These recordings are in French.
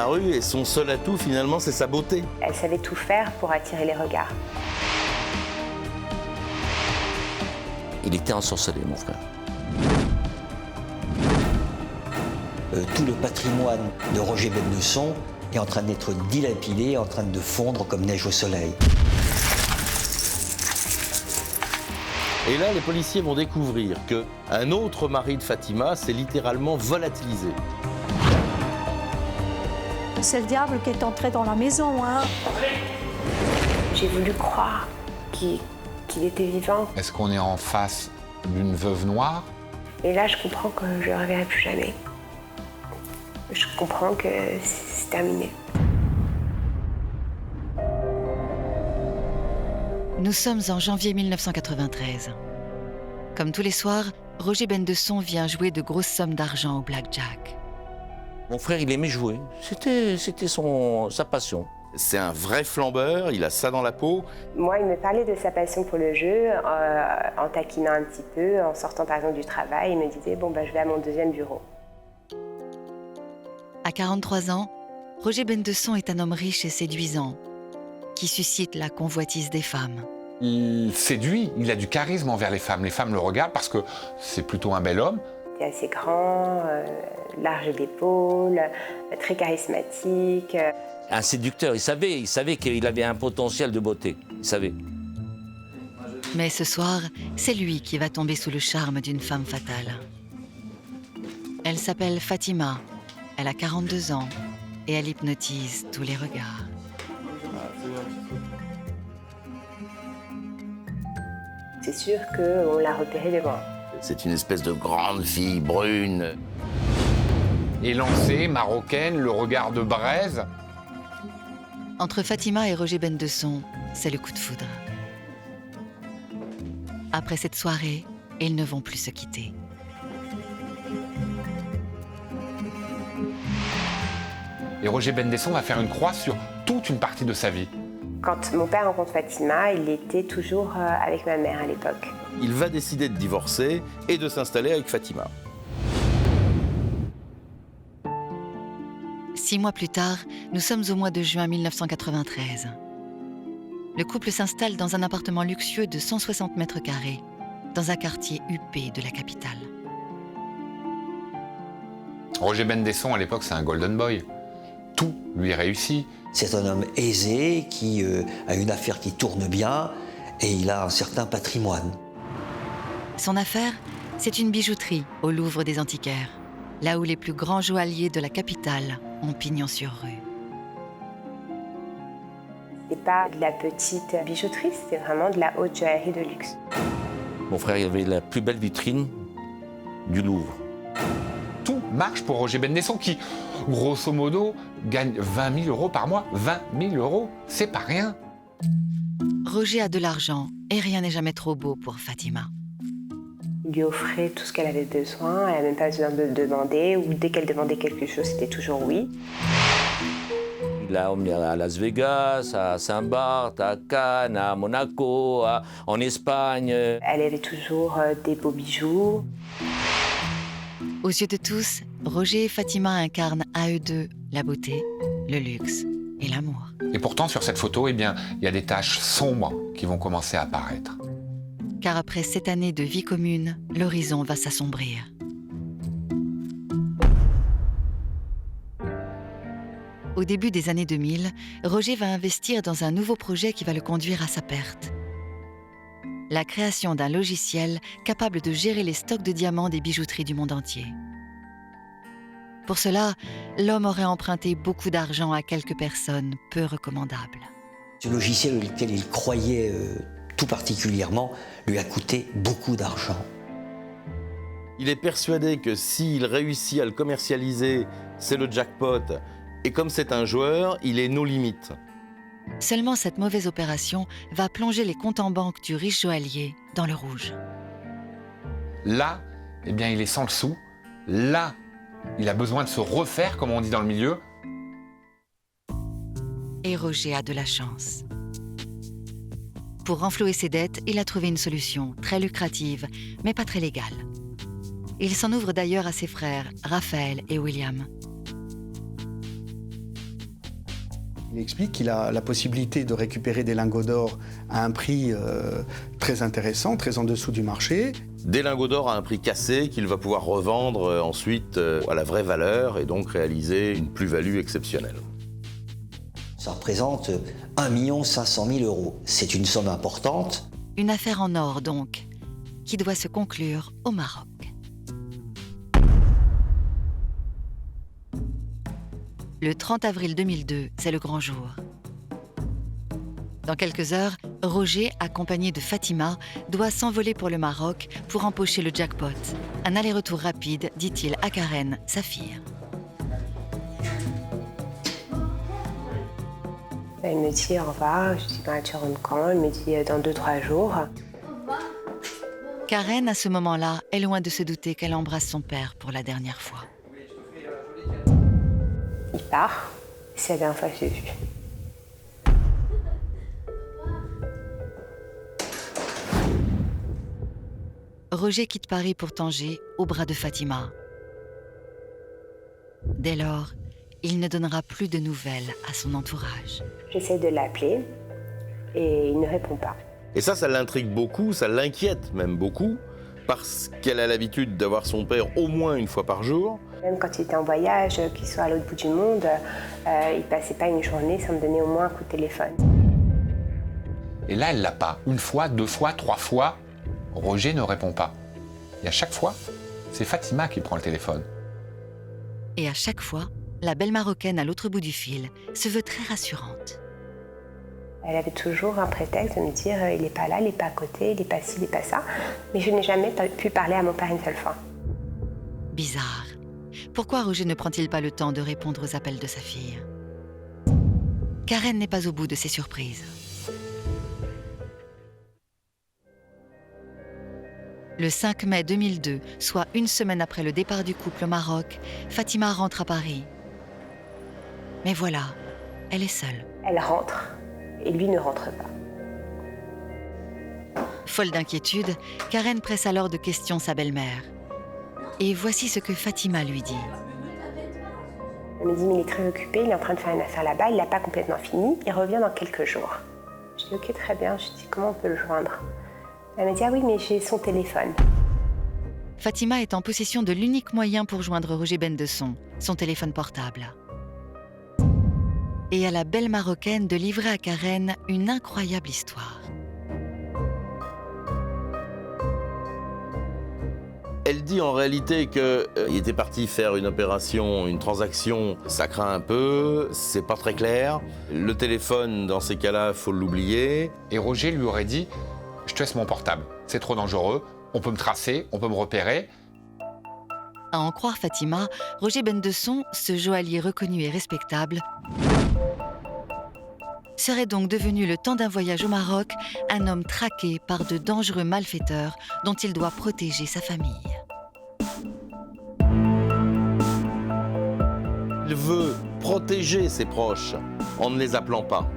la rue et son seul atout, finalement, c'est sa beauté. Elle savait tout faire pour attirer les regards. Il était ensorcelé, mon frère. Tout le patrimoine de Roger Bendesson est en train d'être dilapidé, en train de fondre comme neige au soleil. Et là, les policiers vont découvrir qu'un autre mari de Fatima s'est littéralement volatilisé. C'est le diable qui est entré dans la maison, hein. J'ai voulu croire qu'il était vivant. Est-ce qu'on est en face d'une veuve noire? Et là, je comprends que je ne le reverrai plus jamais. Je comprends que c'est terminé. Nous sommes en janvier 1993. Comme tous les soirs, Roger Bendesson vient jouer de grosses sommes d'argent au blackjack. Mon frère, il aimait jouer. C'était sa passion. C'est un vrai flambeur, il a ça dans la peau. Moi, il me parlait de sa passion pour le jeu, en taquinant un petit peu, en sortant par exemple du travail. Il me disait, bon, je vais à mon deuxième bureau. À 43 ans, Roger Bendesson est un homme riche et séduisant, qui suscite la convoitise des femmes. Il séduit, il a du charisme envers les femmes. Les femmes le regardent parce que c'est plutôt un bel homme. Il est assez grand, large d'épaule, très charismatique. Un séducteur, il savait qu'il avait un potentiel de beauté. Il savait. Mais ce soir, c'est lui qui va tomber sous le charme d'une femme fatale. Elle s'appelle Fatima, elle a 42 ans et elle hypnotise tous les regards. C'est sûr qu'on l'a repéré de loin. C'est une espèce de grande fille brune. Élancée, marocaine, le regard de braise. Entre Fatima et Roger Bendesson, c'est le coup de foudre. Après cette soirée, ils ne vont plus se quitter. Et Roger Bendesson va faire une croix sur toute une partie de sa vie. Quand mon père rencontre Fatima, il était toujours avec ma mère à l'époque. Il va décider de divorcer et de s'installer avec Fatima. 6 mois plus tard, nous sommes au mois de juin 1993. Le couple s'installe dans un appartement luxueux de 160 mètres carrés, dans un quartier huppé de la capitale. Roger Bendesson, à l'époque, c'est un golden boy. Tout lui réussit. C'est un homme aisé qui a une affaire qui tourne bien et il a un certain patrimoine. Son affaire, c'est une bijouterie au Louvre des Antiquaires, là où les plus grands joailliers de la capitale ont pignon sur rue. C'est pas de la petite bijouterie, c'est vraiment de la haute joaillerie de luxe. Mon frère, il avait la plus belle vitrine du Louvre. Tout marche pour Roger Bendesson qui, grosso modo, gagne 20 000 euros par mois. 20 000 euros, c'est pas rien. Roger a de l'argent et rien n'est jamais trop beau pour Fatima. Il lui offrait tout ce qu'elle avait besoin, elle n'avait même pas besoin de le demander, ou dès qu'elle demandait quelque chose, c'était toujours oui. Il l'a emmené à Las Vegas, à Saint-Barth, à Cannes, à Monaco, en Espagne. Elle avait toujours des beaux bijoux. Aux yeux de tous, Roger et Fatima incarnent à eux deux la beauté, le luxe et l'amour. Et pourtant, sur cette photo, il y a des taches sombres qui vont commencer à apparaître. Car après 7 années de vie commune, l'horizon va s'assombrir. Au début des années 2000, Roger va investir dans un nouveau projet qui va le conduire à sa perte. La création d'un logiciel capable de gérer les stocks de diamants des bijouteries du monde entier. Pour cela, l'homme aurait emprunté beaucoup d'argent à quelques personnes peu recommandables. Ce logiciel auquel il croyait tout particulièrement lui a coûté beaucoup d'argent. Il est persuadé que s'il réussit à le commercialiser, c'est le jackpot. Et comme c'est un joueur, il est nos limites. Seulement cette mauvaise opération va plonger les comptes en banque du riche joaillier dans le rouge. Là, eh bien, il est sans le sou. Là, il a besoin de se refaire, comme on dit dans le milieu. Et Roger a de la chance. Pour renflouer ses dettes, il a trouvé une solution très lucrative, mais pas très légale. Il s'en ouvre d'ailleurs à ses frères, Raphaël et William. Il explique qu'il a la possibilité de récupérer des lingots d'or à un prix très intéressant, très en dessous du marché. Des lingots d'or à un prix cassé qu'il va pouvoir revendre ensuite à la vraie valeur et donc réaliser une plus-value exceptionnelle. Ça représente 1 500 000 €. C'est une somme importante. Une affaire en or donc, qui doit se conclure au Maroc. Le 30 avril 2002, c'est le grand jour. Dans quelques heures, Roger, accompagné de Fatima, doit s'envoler pour le Maroc pour empocher le jackpot. Un aller-retour rapide, dit-il à Karen, sa fille. Elle me dit au revoir, je dis tu rentres quand? Elle me dit dans 2-3 jours. Karen, à ce moment-là, est loin de se douter qu'elle embrasse son père pour la dernière fois. Il part, c'est la dernière fois que je l'ai vu. Roger quitte Paris pour Tanger, au bras de Fatima. Dès lors, il ne donnera plus de nouvelles à son entourage. J'essaie de l'appeler et il ne répond pas. Et ça l'intrigue beaucoup, ça l'inquiète même beaucoup, parce qu'elle a l'habitude d'avoir son père au moins une fois par jour. Même quand il était en voyage, qu'il soit à l'autre bout du monde, il passait pas une journée sans me donner au moins un coup de téléphone. Et là, elle l'a pas. 1 fois, 2 fois, 3 fois, Roger ne répond pas. Et à chaque fois, c'est Fatima qui prend le téléphone. Et à chaque fois, la belle Marocaine à l'autre bout du fil se veut très rassurante. Elle avait toujours un prétexte de me dire il n'est pas là, il n'est pas à côté, il n'est pas ci, il n'est pas ça. Mais je n'ai jamais pu parler à mon père une seule fois. Bizarre. Pourquoi Roger ne prend-il pas le temps de répondre aux appels de sa fille? Karen n'est pas au bout de ses surprises. Le 5 mai 2002, soit 1 semaine après le départ du couple au Maroc, Fatima rentre à Paris. Mais voilà, elle est seule. Elle rentre et lui ne rentre pas. Folle d'inquiétude, Karen presse alors de questions sa belle-mère. Et voici ce que Fatima lui dit. Elle me dit mais il est très occupé, il est en train de faire une affaire là-bas, il l'a pas complètement fini, il revient dans quelques jours. Je dis ok très bien, je dis comment on peut le joindre? Elle me dit ah oui mais j'ai son téléphone. Fatima est en possession de l'unique moyen pour joindre Roger Bendesson, son téléphone portable. Et à la belle Marocaine de livrer à Karen une incroyable histoire. Elle dit en réalité qu'il était parti faire une opération, une transaction, ça craint un peu, c'est pas très clair. Le téléphone, dans ces cas-là, il faut l'oublier. Et Roger lui aurait dit « Je te laisse mon portable, c'est trop dangereux, on peut me tracer, on peut me repérer. » À en croire Fatima, Roger Bendesson, ce joaillier reconnu et respectable, serait donc devenu le temps d'un voyage au Maroc un homme traqué par de dangereux malfaiteurs dont il doit protéger sa famille. Il veut protéger ses proches en ne les appelant pas.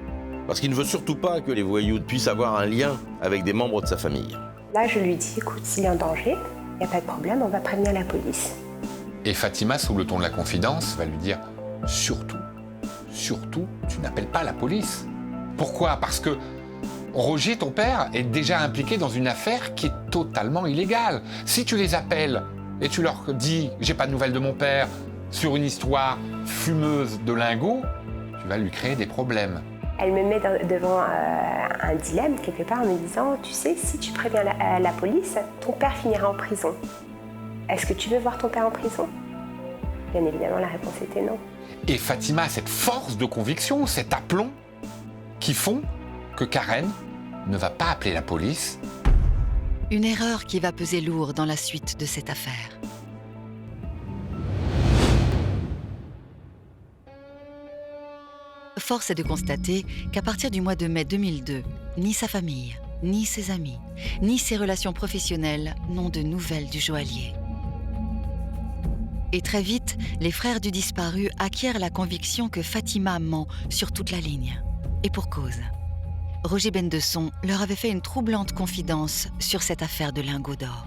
Parce qu'il ne veut surtout pas que les voyous puissent avoir un lien avec des membres de sa famille. Là je lui dis écoute s'il est en danger, il n'y a pas de problème, on va prévenir la police. Et Fatima, sous le ton de la confidence, va lui dire « Surtout, tu n'appelles pas la police. » Pourquoi? Parce que Roger, ton père, est déjà impliqué dans une affaire qui est totalement illégale. Si tu les appelles et tu leur dis « J'ai pas de nouvelles de mon père » sur une histoire fumeuse de lingots, tu vas lui créer des problèmes. Elle me met devant un dilemme quelque part en me disant tu sais, si tu préviens la police, ton père finira en prison. Est-ce que tu veux voir ton père en prison? Bien évidemment, la réponse était non. Et Fatima a cette force de conviction, cet aplomb, qui font que Karen ne va pas appeler la police. Une erreur qui va peser lourd dans la suite de cette affaire. Force est de constater qu'à partir du mois de mai 2002, ni sa famille, ni ses amis, ni ses relations professionnelles n'ont de nouvelles du joaillier. Et très vite, les frères du disparu acquièrent la conviction que Fatima ment sur toute la ligne. Et pour cause. Roger Bendesson leur avait fait une troublante confidence sur cette affaire de lingots d'or.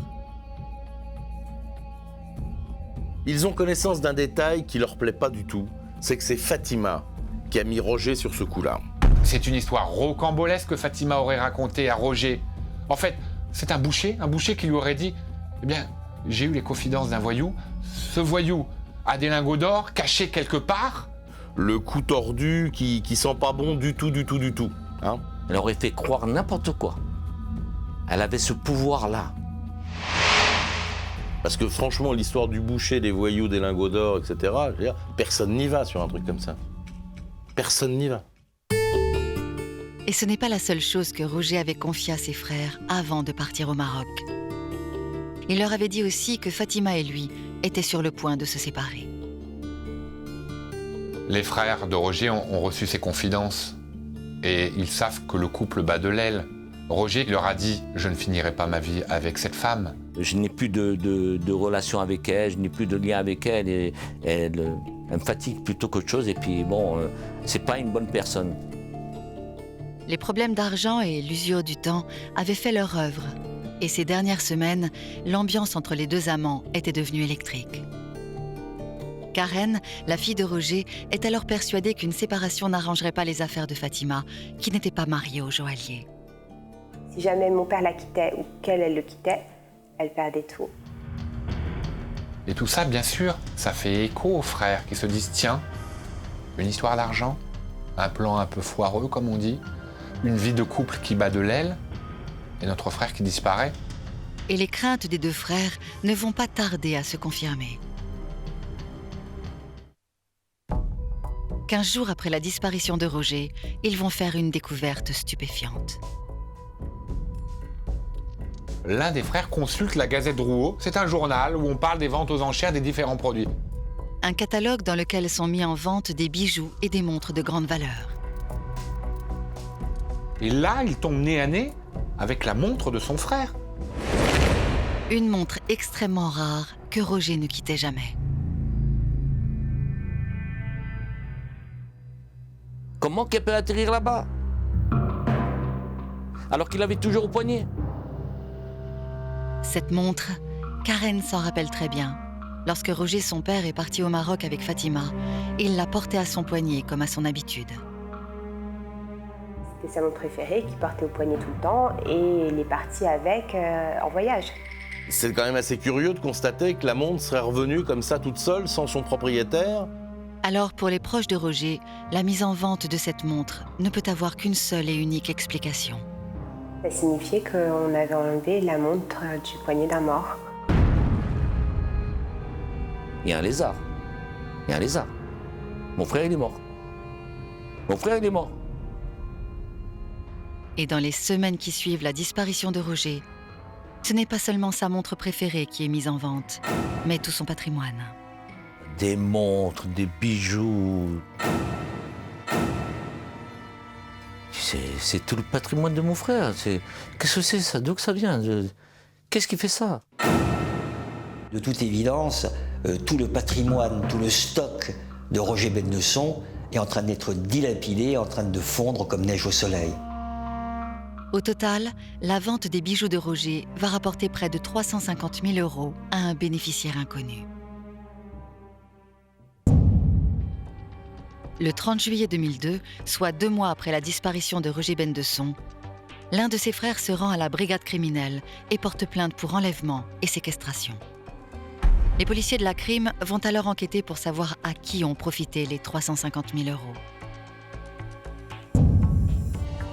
Ils ont connaissance d'un détail qui leur plaît pas du tout. C'est que c'est Fatima qui a mis Roger sur ce coup-là. C'est une histoire rocambolesque que Fatima aurait racontée à Roger. En fait, c'est un boucher qui lui aurait dit « Eh bien, j'ai eu les confidences d'un voyou. Ce voyou a des lingots d'or cachés quelque part. » Le coup tordu qui sent pas bon du tout. Hein. Elle aurait fait croire n'importe quoi. Elle avait ce pouvoir-là. Parce que franchement, l'histoire du boucher, des voyous, des lingots d'or, etc., je veux dire, personne n'y va sur un truc comme ça. Personne n'y va. Et ce n'est pas la seule chose que Roger avait confiée à ses frères avant de partir au Maroc. Il leur avait dit aussi que Fatima et lui étaient sur le point de se séparer. Les frères de Roger ont reçu ses confidences et ils savent que le couple bat de l'aile. Roger leur a dit « Je ne finirai pas ma vie avec cette femme ». Je n'ai plus de relation avec elle, je n'ai plus de lien avec elle. Et elle me fatigue plutôt qu'autre chose. Et puis bon, c'est pas une bonne personne. Les problèmes d'argent et l'usure du temps avaient fait leur œuvre. Et ces dernières semaines, l'ambiance entre les deux amants était devenue électrique. Karen, la fille de Roger, est alors persuadée qu'une séparation n'arrangerait pas les affaires de Fatima, qui n'était pas mariée au joaillier. Si jamais mon père la quittait ou qu'elle elle le quittait, elle perdait tout. Et tout ça, bien sûr, ça fait écho aux frères qui se disent « Tiens, une histoire d'argent, un plan un peu foireux, comme on dit, une vie de couple qui bat de l'aile, et notre frère qui disparaît. » Et les craintes des deux frères ne vont pas tarder à se confirmer. 15 jours après la disparition de Roger, ils vont faire une découverte stupéfiante. L'un des frères consulte la Gazette Drouot. C'est un journal où on parle des ventes aux enchères des différents produits. Un catalogue dans lequel sont mis en vente des bijoux et des montres de grande valeur. Et là, il tombe nez à nez avec la montre de son frère. Une montre extrêmement rare que Roger ne quittait jamais. Comment qu'elle peut atterrir là-bas? Alors qu'il l'avait toujours au poignet. Cette montre, Karen s'en rappelle très bien. Lorsque Roger, son père, est parti au Maroc avec Fatima, il l'a portée à son poignet comme à son habitude. C'était sa montre préférée qu'il portait au poignet tout le temps et il est parti avec en voyage. C'est quand même assez curieux de constater que la montre serait revenue comme ça toute seule, sans son propriétaire. Alors, pour les proches de Roger, la mise en vente de cette montre ne peut avoir qu'une seule et unique explication. Ça signifiait qu'on avait enlevé la montre du poignet d'un mort. Il y a un lézard. Il y a un lézard. Mon frère, il est mort. Mon frère, il est mort. Et dans les semaines qui suivent la disparition de Roger, ce n'est pas seulement sa montre préférée qui est mise en vente, mais tout son patrimoine. Des montres, des bijoux. C'est tout le patrimoine de mon frère. Qu'est-ce que c'est ça? D'où que ça vient? Qu'est-ce qui fait ça? De toute évidence, tout le patrimoine, tout le stock de Roger Bennesson est en train d'être dilapidé, en train de fondre comme neige au soleil. Au total, la vente des bijoux de Roger va rapporter près de 350 000 € à un bénéficiaire inconnu. Le 30 juillet 2002, soit 2 mois après la disparition de Roger Bennesson, l'un de ses frères se rend à la brigade criminelle et porte plainte pour enlèvement et séquestration. Les policiers de la crime vont alors enquêter pour savoir à qui ont profité les 350 000 €.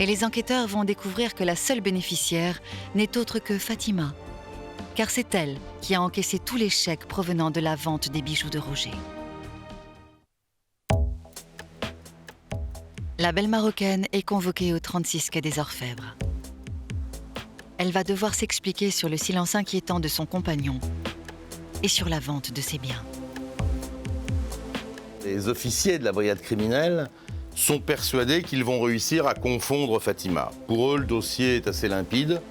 Et les enquêteurs vont découvrir que la seule bénéficiaire n'est autre que Fatima, car c'est elle qui a encaissé tous les chèques provenant de la vente des bijoux de Roger. La belle Marocaine est convoquée au 36 quai des Orfèvres. Elle va devoir s'expliquer sur le silence inquiétant de son compagnon et sur la vente de ses biens. Les officiers de la brigade criminelle sont persuadés qu'ils vont réussir à confondre Fatima. Pour eux, le dossier est assez limpide.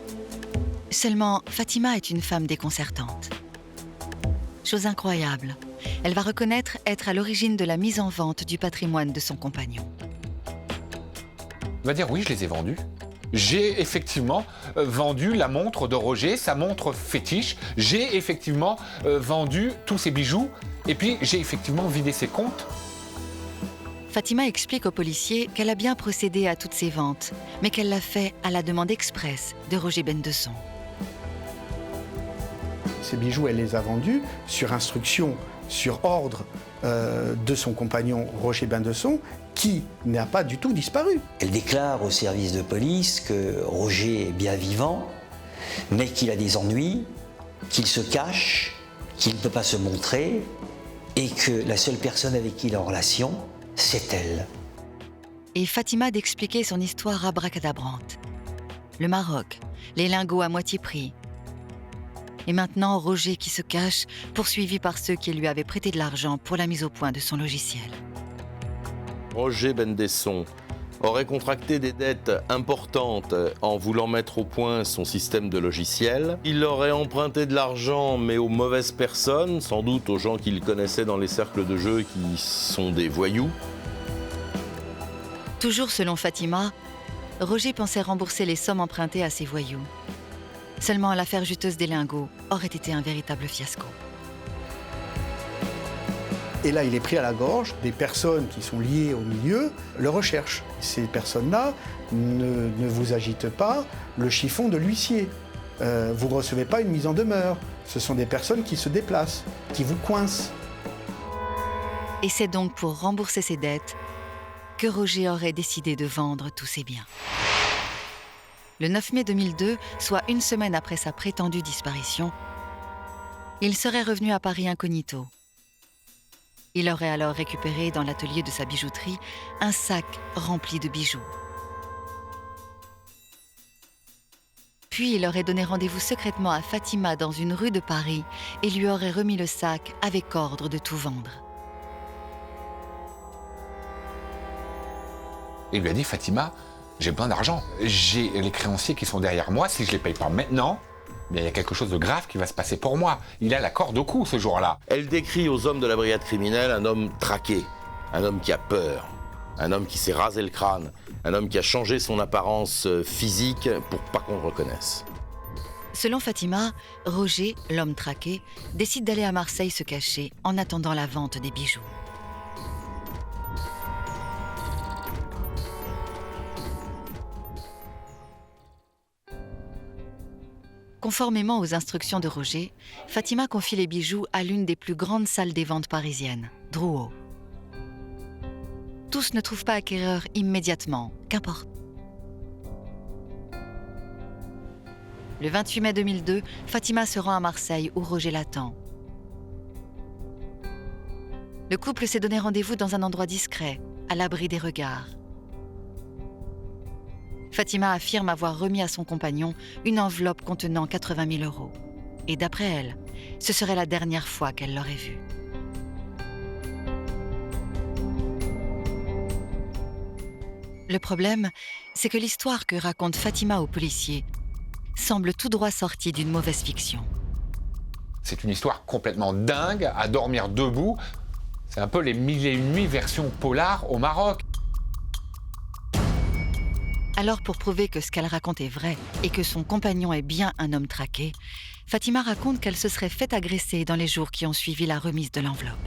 Seulement, Fatima est une femme déconcertante. Chose incroyable, elle va reconnaître être à l'origine de la mise en vente du patrimoine de son compagnon. Il va dire oui, je les ai vendus. J'ai effectivement vendu la montre de Roger, sa montre fétiche. J'ai effectivement vendu tous ses bijoux. Et puis, j'ai effectivement vidé ses comptes. Fatima explique aux policiers qu'elle a bien procédé à toutes ces ventes, mais qu'elle l'a fait à la demande expresse de Roger Bendesson. Ces bijoux, elle les a vendus sur instruction, sur ordre de son compagnon Roger Bendesson, qui n'a pas du tout disparu. Elle déclare au service de police que Roger est bien vivant, mais qu'il a des ennuis, qu'il se cache, qu'il ne peut pas se montrer, et que la seule personne avec qui il est en relation, c'est elle. Et Fatima d'expliquer son histoire abracadabrante. Le Maroc, les lingots à moitié prix. Et maintenant, Roger qui se cache, poursuivi par ceux qui lui avaient prêté de l'argent pour la mise au point de son logiciel. Roger Bendesson aurait contracté des dettes importantes en voulant mettre au point son système de logiciel. Il aurait emprunté de l'argent, mais aux mauvaises personnes, sans doute aux gens qu'il connaissait dans les cercles de jeu qui sont des voyous. Toujours selon Fatima, Roger pensait rembourser les sommes empruntées à ses voyous. Seulement l'affaire juteuse des lingots aurait été un véritable fiasco. Et là, il est pris à la gorge. Des personnes qui sont liées au milieu le recherchent. Ces personnes-là ne vous agitent pas le chiffon de l'huissier. Vous ne recevez pas une mise en demeure. Ce sont des personnes qui se déplacent, qui vous coincent. Et c'est donc pour rembourser ses dettes que Roger aurait décidé de vendre tous ses biens. Le 9 mai 2002, soit une semaine après sa prétendue disparition, il serait revenu à Paris incognito. Il aurait alors récupéré dans l'atelier de sa bijouterie un sac rempli de bijoux. Puis il aurait donné rendez-vous secrètement à Fatima dans une rue de Paris et lui aurait remis le sac avec ordre de tout vendre. Il lui a dit, Fatima, j'ai besoin d'argent. J'ai les créanciers qui sont derrière moi. Si je ne les paye pas maintenant, il y a quelque chose de grave qui va se passer pour moi. Il a la corde au cou ce jour-là. Elle décrit aux hommes de la brigade criminelle un homme traqué, un homme qui a peur, un homme qui s'est rasé le crâne, un homme qui a changé son apparence physique pour pas qu'on le reconnaisse. Selon Fatima, Roger, l'homme traqué, décide d'aller à Marseille se cacher en attendant la vente des bijoux. Conformément aux instructions de Roger, Fatima confie les bijoux à l'une des plus grandes salles des ventes parisiennes, Drouot. Tous ne trouvent pas acquéreur immédiatement, qu'importe. Le 28 mai 2002, Fatima se rend à Marseille où Roger l'attend. Le couple s'est donné rendez-vous dans un endroit discret, à l'abri des regards. Fatima affirme avoir remis à son compagnon une enveloppe contenant 80 000 €. Et d'après elle, ce serait la dernière fois qu'elle l'aurait vu. Le problème, c'est que l'histoire que raconte Fatima aux policiers semble tout droit sortie d'une mauvaise fiction. C'est une histoire complètement dingue, à dormir debout. C'est un peu les 1001 nuits version polar au Maroc. Alors pour prouver que ce qu'elle raconte est vrai et que son compagnon est bien un homme traqué, Fatima raconte qu'elle se serait fait agresser dans les jours qui ont suivi la remise de l'enveloppe.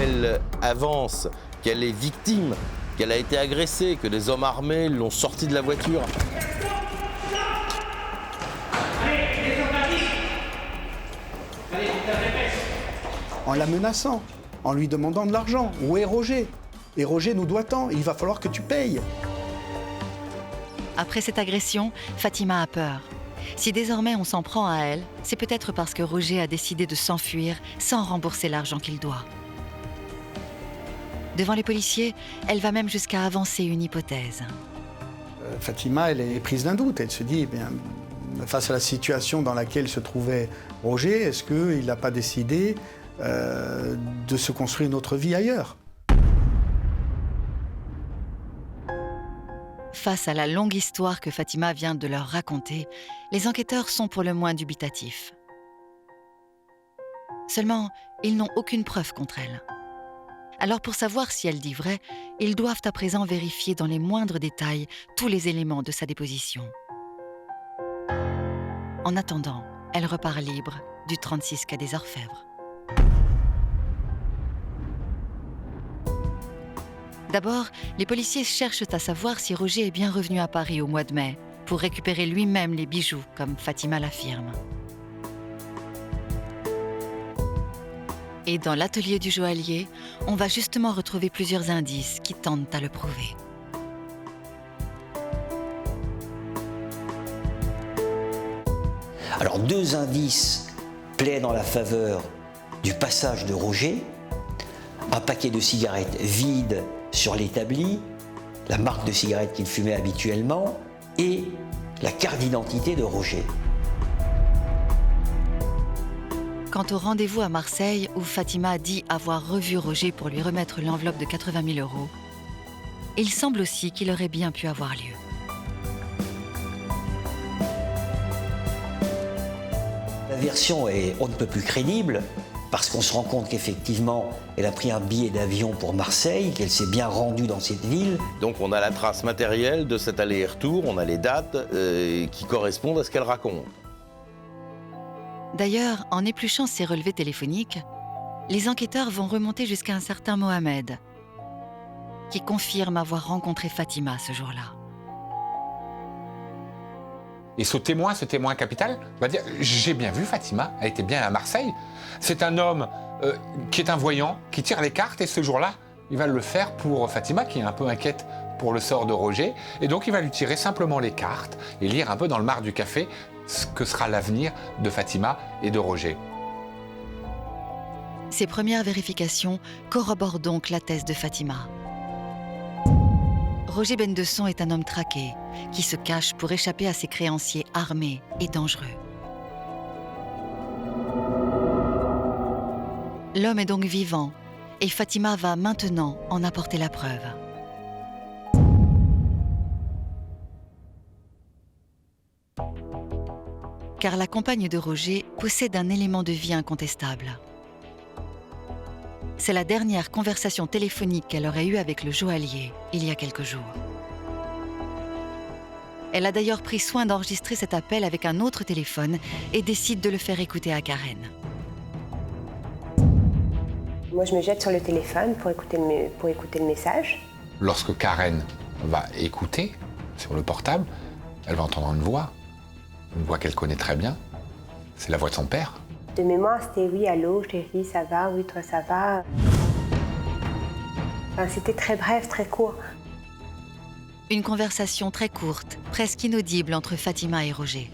Elle avance qu'elle est victime, qu'elle a été agressée, que des hommes armés l'ont sortie de la voiture. En la menaçant, en lui demandant de l'argent. Où est Roger ? Et Roger nous doit tant, il va falloir que tu payes. Après cette agression, Fatima a peur. Si désormais on s'en prend à elle, c'est peut-être parce que Roger a décidé de s'enfuir sans rembourser l'argent qu'il doit. Devant les policiers, elle va même jusqu'à avancer une hypothèse. Fatima, elle est prise d'un doute. Elle se dit, eh bien, face à la situation dans laquelle se trouvait Roger, est-ce qu'il n'a pas décidé de se construire une autre vie ailleurs ? Face à la longue histoire que Fatima vient de leur raconter, les enquêteurs sont pour le moins dubitatifs. Seulement, ils n'ont aucune preuve contre elle. Alors pour savoir si elle dit vrai, ils doivent à présent vérifier dans les moindres détails tous les éléments de sa déposition. En attendant, elle repart libre du 36 quai des Orfèvres. D'abord, les policiers cherchent à savoir si Roger est bien revenu à Paris au mois de mai pour récupérer lui-même les bijoux, comme Fatima l'affirme. Et dans l'atelier du joaillier, on va justement retrouver plusieurs indices qui tentent à le prouver. Alors 2 indices plaident en la faveur du passage de Roger. Un paquet de cigarettes vides sur l'établi, la marque de cigarettes qu'il fumait habituellement et la carte d'identité de Roger. Quant au rendez-vous à Marseille, où Fatima dit avoir revu Roger pour lui remettre l'enveloppe de 80 000 €, il semble aussi qu'il aurait bien pu avoir lieu. La version est on ne peut plus crédible, parce qu'on se rend compte qu'effectivement, elle a pris un billet d'avion pour Marseille, qu'elle s'est bien rendue dans cette ville. Donc on a la trace matérielle de cet aller-retour, on a les dates qui correspondent à ce qu'elle raconte. D'ailleurs, en épluchant ces relevés téléphoniques, les enquêteurs vont remonter jusqu'à un certain Mohamed, qui confirme avoir rencontré Fatima ce jour-là. Et ce témoin capital, va dire « J'ai bien vu Fatima, elle était bien à Marseille. C'est un homme qui est un voyant, qui tire les cartes, et ce jour-là, il va le faire pour Fatima, qui est un peu inquiète pour le sort de Roger. Et donc, il va lui tirer simplement les cartes et lire un peu dans le marc du café ce que sera l'avenir de Fatima et de Roger. » Ces premières vérifications corroborent donc la thèse de Fatima. Roger Bendesson est un homme traqué, qui se cache pour échapper à ses créanciers armés et dangereux. L'homme est donc vivant, et Fatima va maintenant en apporter la preuve. Car la compagne de Roger possède un élément de vie incontestable. C'est la dernière conversation téléphonique qu'elle aurait eue avec le joaillier il y a quelques jours. Elle a d'ailleurs pris soin d'enregistrer cet appel avec un autre téléphone et décide de le faire écouter à Karen. Moi, je me jette sur le téléphone pour écouter le message. Lorsque Karen va écouter sur le portable, elle va entendre une voix qu'elle connaît très bien. C'est la voix de son père. De mémoire, c'était « oui, allô, chérie, ça va, oui, toi, ça va ». Enfin, c'était très bref, très court. Une conversation très courte, presque inaudible entre Fatima et Roger.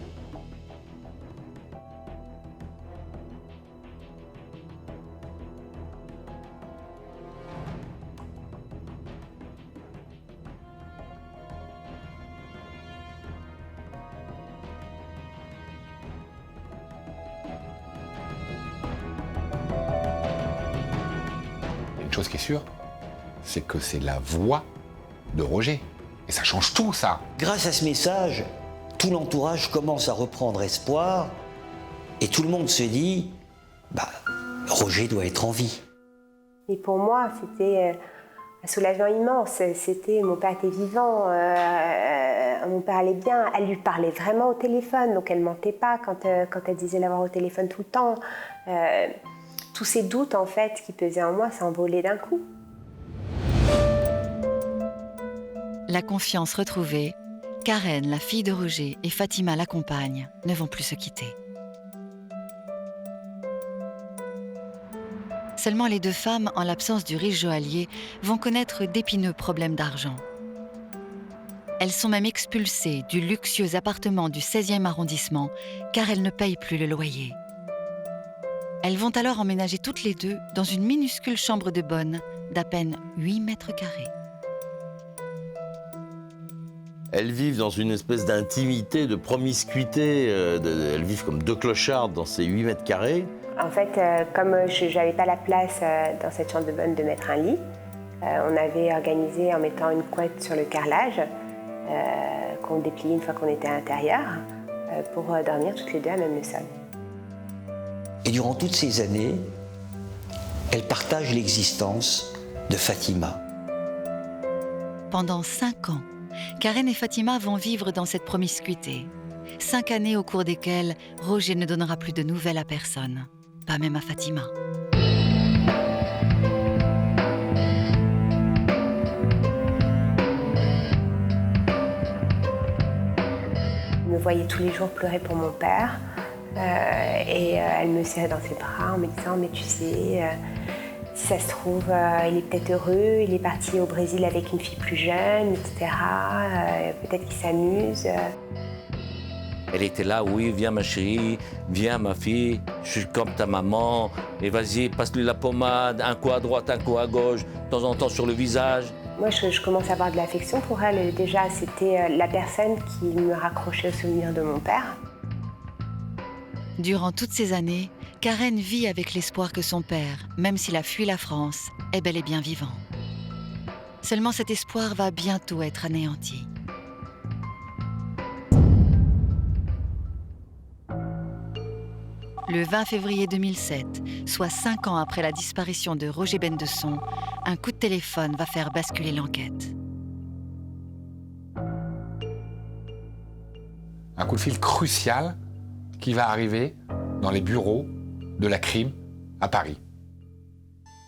Une chose qui est sûre, c'est que c'est la voix de Roger. Et ça change tout, ça. Grâce à ce message, tout l'entourage commence à reprendre espoir et tout le monde se dit Roger doit être en vie. Et pour moi, c'était un soulagement immense. C'était mon père était vivant, mon père allait bien. Elle lui parlait vraiment au téléphone, donc elle ne mentait pas quand elle disait l'avoir au téléphone tout le temps. Tous ces doutes en fait qui pesaient en moi s'envolaient d'un coup. La confiance retrouvée, Karen, la fille de Roger, et Fatima, la compagne, ne vont plus se quitter. Seulement les deux femmes, en l'absence du riche joaillier, vont connaître d'épineux problèmes d'argent. Elles sont même expulsées du luxueux appartement du 16e arrondissement, car elles ne payent plus le loyer. Elles vont alors emménager toutes les deux dans une minuscule chambre de bonne d'à peine 8 mètres carrés. Elles vivent dans une espèce d'intimité, de promiscuité. Elles vivent comme deux clochards dans ces 8 mètres carrés. En fait, comme je n'avais pas la place dans cette chambre de bonne de mettre un lit, on avait organisé en mettant une couette sur le carrelage, qu'on dépliait une fois qu'on était à l'intérieur, pour dormir toutes les deux à même le sol. Et durant toutes ces années, elle partage l'existence de Fatima. Pendant 5 ans, Karen et Fatima vont vivre dans cette promiscuité. 5 années au cours desquelles Roger ne donnera plus de nouvelles à personne, pas même à Fatima. voyais tous les jours pleurer pour mon père. Elle me serrait dans ses bras en me disant « mais tu sais, si ça se trouve, il est peut-être heureux, il est parti au Brésil avec une fille plus jeune, etc. Peut-être qu'il s'amuse. » Elle était là, oui, viens ma chérie, viens ma fille, je suis comme ta maman, et vas-y, passe-lui la pommade, un coup à droite, un coup à gauche, de temps en temps sur le visage. Moi, je commence à avoir de l'affection pour elle. Déjà, c'était la personne qui me raccrochait au souvenir de mon père. Durant toutes ces années, Karen vit avec l'espoir que son père, même s'il a fui la France, est bel et bien vivant. Seulement cet espoir va bientôt être anéanti. Le 20 février 2007, soit 5 ans après la disparition de Roger Bendesson, un coup de téléphone va faire basculer l'enquête. Un coup de fil crucial qui va arriver dans les bureaux de la crime à Paris.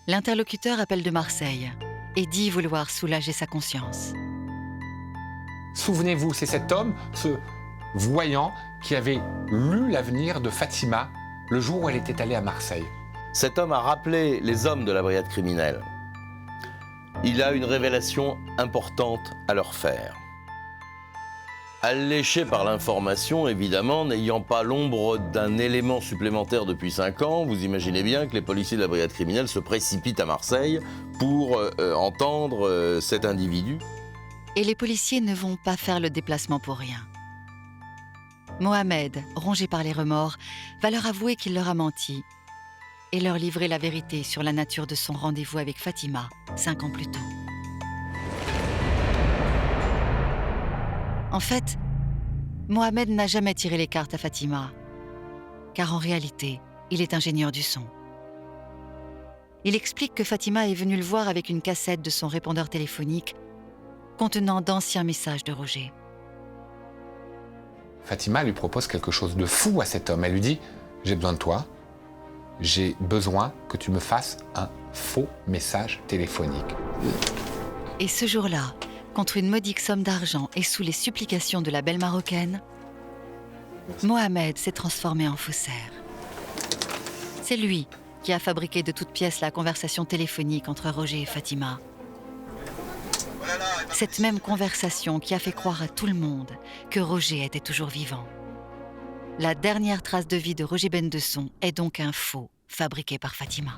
L'interlocuteur appelle de Marseille et dit vouloir soulager sa conscience. Souvenez-vous, c'est cet homme, ce voyant, qui avait lu l'avenir de Fatima le jour où elle était allée à Marseille. Cet homme a rappelé les hommes de la brigade criminelle. Il a une révélation importante à leur faire. Alléché par l'information, évidemment, n'ayant pas l'ombre d'un élément supplémentaire depuis 5 ans, vous imaginez bien que les policiers de la brigade criminelle se précipitent à Marseille pour entendre cet individu. Et les policiers ne vont pas faire le déplacement pour rien. Mohamed, rongé par les remords, va leur avouer qu'il leur a menti et leur livrer la vérité sur la nature de son rendez-vous avec Fatima, 5 ans plus tôt. En fait, Mohamed n'a jamais tiré les cartes à Fatima, car en réalité, il est ingénieur du son. Il explique que Fatima est venue le voir avec une cassette de son répondeur téléphonique contenant d'anciens messages de Roger. Fatima lui propose quelque chose de fou à cet homme. Elle lui dit « J'ai besoin de toi, j'ai besoin que tu me fasses un faux message téléphonique. » Et ce jour-là, contre une modique somme d'argent et sous les supplications de la belle Marocaine, Mohamed s'est transformé en faussaire. C'est lui qui a fabriqué de toutes pièces la conversation téléphonique entre Roger et Fatima. Cette même conversation qui a fait croire à tout le monde que Roger était toujours vivant. La dernière trace de vie de Roger Bendesson est donc un faux fabriqué par Fatima.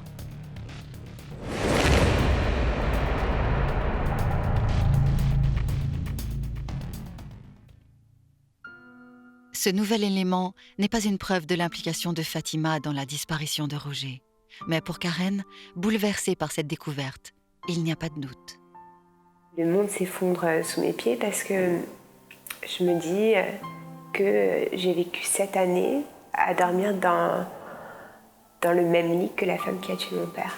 Ce nouvel élément n'est pas une preuve de l'implication de Fatima dans la disparition de Roger. Mais pour Karen, bouleversée par cette découverte, il n'y a pas de doute. Le monde s'effondre sous mes pieds parce que je me dis que j'ai vécu 7 années à dormir dans le même lit que la femme qui a tué mon père.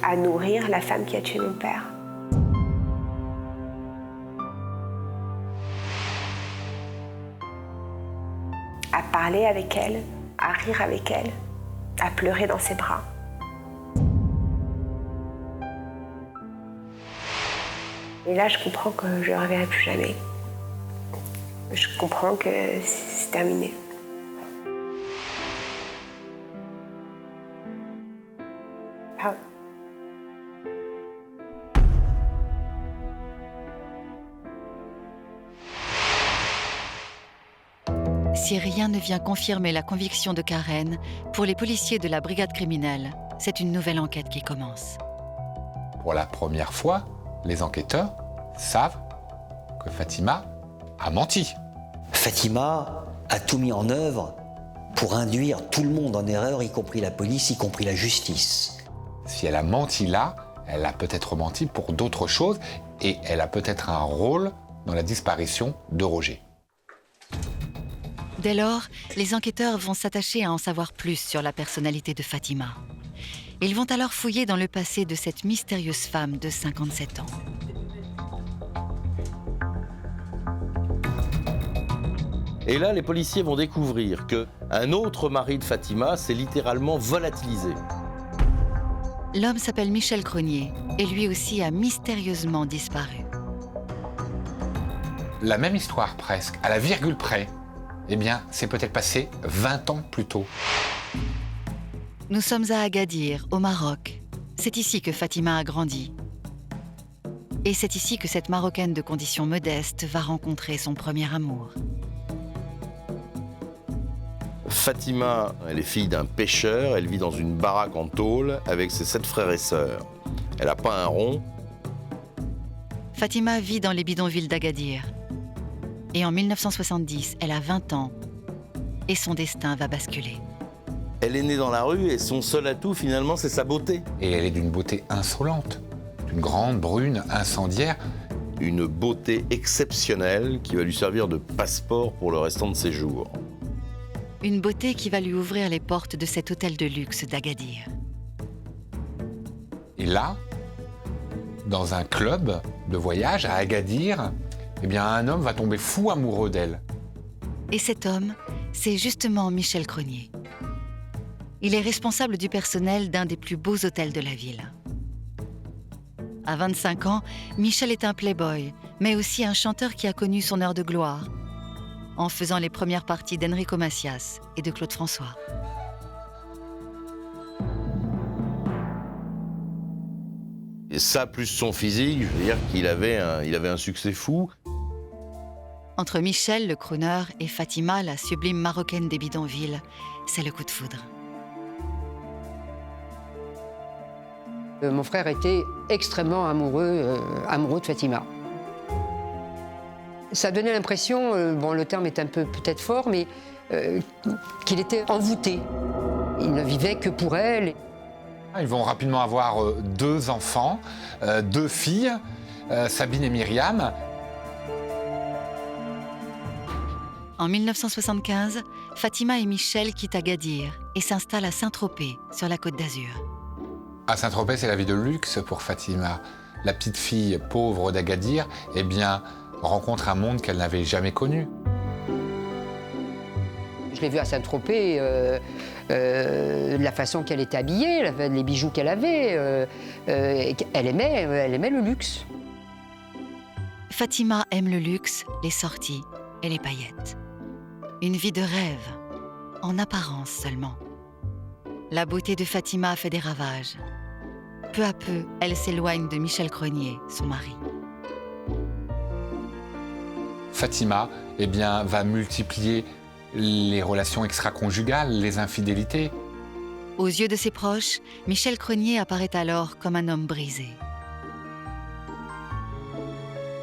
À nourrir la femme qui a tué mon père. À parler avec elle, à rire avec elle, à pleurer dans ses bras. Et là, je comprends que je ne le reverrai plus jamais. Je comprends que c'est terminé. Ah. Si rien ne vient confirmer la conviction de Karen, pour les policiers de la brigade criminelle, c'est une nouvelle enquête qui commence. Pour la première fois, les enquêteurs savent que Fatima a menti. Fatima a tout mis en œuvre pour induire tout le monde en erreur, y compris la police, y compris la justice. Si elle a menti là, elle a peut-être menti pour d'autres choses et elle a peut-être un rôle dans la disparition de Roger. Dès lors, les enquêteurs vont s'attacher à en savoir plus sur la personnalité de Fatima. Ils vont alors fouiller dans le passé de cette mystérieuse femme de 57 ans. Et là, les policiers vont découvrir qu'un autre mari de Fatima s'est littéralement volatilisé. L'homme s'appelle Michel Cronier et lui aussi a mystérieusement disparu. la même histoire presque, à la virgule près, eh bien, c'est peut-être passé 20 ans plus tôt. Nous sommes à Agadir, au Maroc. C'est ici que Fatima a grandi. Et c'est ici que cette Marocaine de condition modeste va rencontrer son premier amour. Fatima, elle est fille d'un pêcheur, elle vit dans une baraque en tôle avec ses 7 frères et sœurs. Elle n'a pas un rond. Fatima vit dans les bidonvilles d'Agadir. Et en 1970, elle a 20 ans. Et son destin va basculer. Elle est née dans la rue et son seul atout, finalement, c'est sa beauté. Et elle est d'une beauté insolente, d'une grande, brune, incendiaire. Une beauté exceptionnelle qui va lui servir de passeport pour le restant de ses jours. Une beauté qui va lui ouvrir les portes de cet hôtel de luxe d'Agadir. Et là, dans un club de voyage à Agadir, eh bien, un homme va tomber fou amoureux d'elle. Et cet homme, c'est justement Michel Cronier. Il est responsable du personnel d'un des plus beaux hôtels de la ville. À 25 ans, Michel est un playboy, mais aussi un chanteur qui a connu son heure de gloire, en faisant les premières parties d'Enrico Macias et de Claude François. Et ça, plus son physique, je veux dire qu'il avait un succès fou. Entre Michel, le crooner, et Fatima, la sublime marocaine des bidonvilles, c'est le coup de foudre. Mon frère était extrêmement amoureux de Fatima. Ça donnait l'impression, bon le terme est un peu peut-être fort, mais qu'il était envoûté. Il ne vivait que pour elle. Ils vont rapidement avoir 2 enfants, 2 filles, Sabine et Myriam. En 1975, Fatima et Michel quittent Agadir et s'installent à Saint-Tropez, sur la Côte d'Azur. À Saint-Tropez, c'est la vie de luxe pour Fatima. La petite fille pauvre d'Agadir, eh bien, rencontre un monde qu'elle n'avait jamais connu. Je l'ai vue à Saint-Tropez, la façon qu'elle était habillée, les bijoux qu'elle avait. Elle aimait le luxe. Fatima aime le luxe, les sorties et les paillettes. Une vie de rêve, en apparence seulement. La beauté de Fatima fait des ravages. Peu à peu, elle s'éloigne de Michel Cronier, son mari. Fatima, eh bien, va multiplier les relations extra-conjugales, les infidélités. Aux yeux de ses proches, Michel Cronier apparaît alors comme un homme brisé.